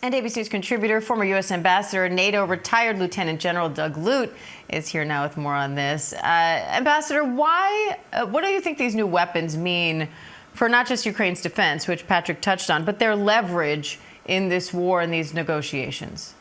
And ABC News contributor, former U.S. Ambassador, NATO retired Lieutenant General Doug Lute is here now with more on this. Ambassador, what do you think these new weapons mean for not just Ukraine's defense, which Patrick touched on, but their leverage in this war and these negotiations?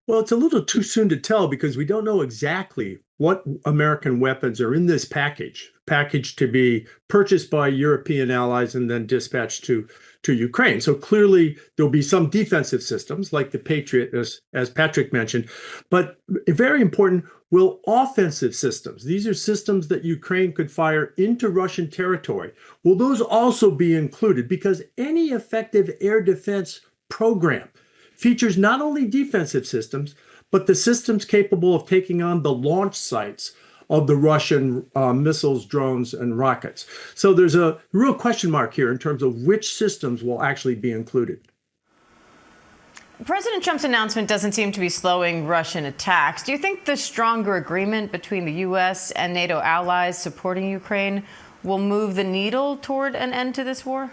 Well, it's a little too soon to tell because we don't know exactly what American weapons are in this package to be purchased by European allies and then dispatched to Ukraine. So clearly there'll be some defensive systems like the Patriot, as Patrick mentioned, but very important, will offensive systems. These are systems that Ukraine could fire into Russian territory. Will those also be included? Because any effective air defense program features not only defensive systems, but the systems capable of taking on the launch sites of the Russian missiles, drones, and rockets. So there's a real question mark here in terms of which systems will actually be included. President Trump's announcement doesn't seem to be slowing Russian attacks. Do you think the stronger agreement between the U.S. and NATO allies supporting Ukraine will move the needle toward an end to this war?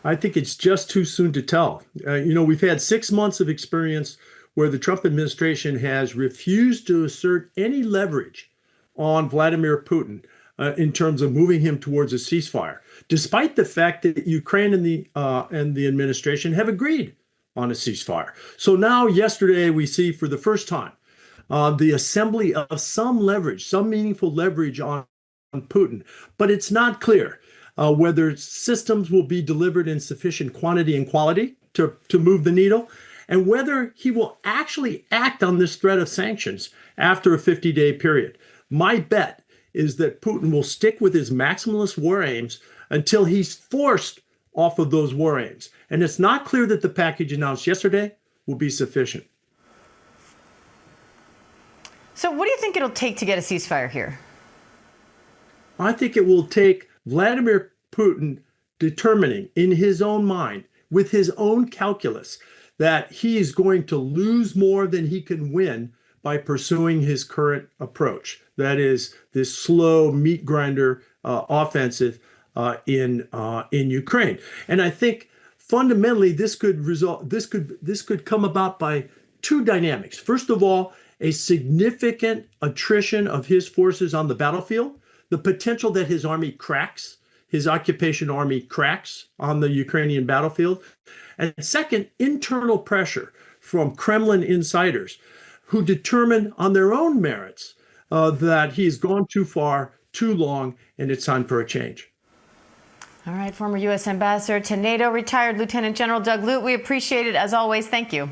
I think it's just too soon to tell. We've had 6 months of experience where the Trump administration has refused to assert any leverage on Vladimir Putin in terms of moving him towards a ceasefire, despite the fact that Ukraine and the administration have agreed on a ceasefire. So now, yesterday, we see for the first time the assembly of some leverage, some meaningful leverage on Putin, but it's not clear whether systems will be delivered in sufficient quantity and quality to move the needle, and whether he will actually act on this threat of sanctions after a 50-day period. My bet is that Putin will stick with his maximalist war aims until he's forced off of those war aims. And it's not clear that the package announced yesterday will be sufficient. So what do you think it'll take to get a ceasefire here? I think it will take Vladimir Putin determining in his own mind, with his own calculus, that he is going to lose more than he can win by pursuing his current approach. That is this slow meat grinder offensive in Ukraine. And I think fundamentally this could come about by two dynamics. First of all, a significant attrition of his forces on the battlefield, the potential that his army cracks, his occupation army cracks on the Ukrainian battlefield. And second, internal pressure from Kremlin insiders who determine on their own merits that he's gone too far, too long, and it's time for a change. All right, former U.S. Ambassador to NATO, retired Lieutenant General Doug Lute, we appreciate it as always. Thank you.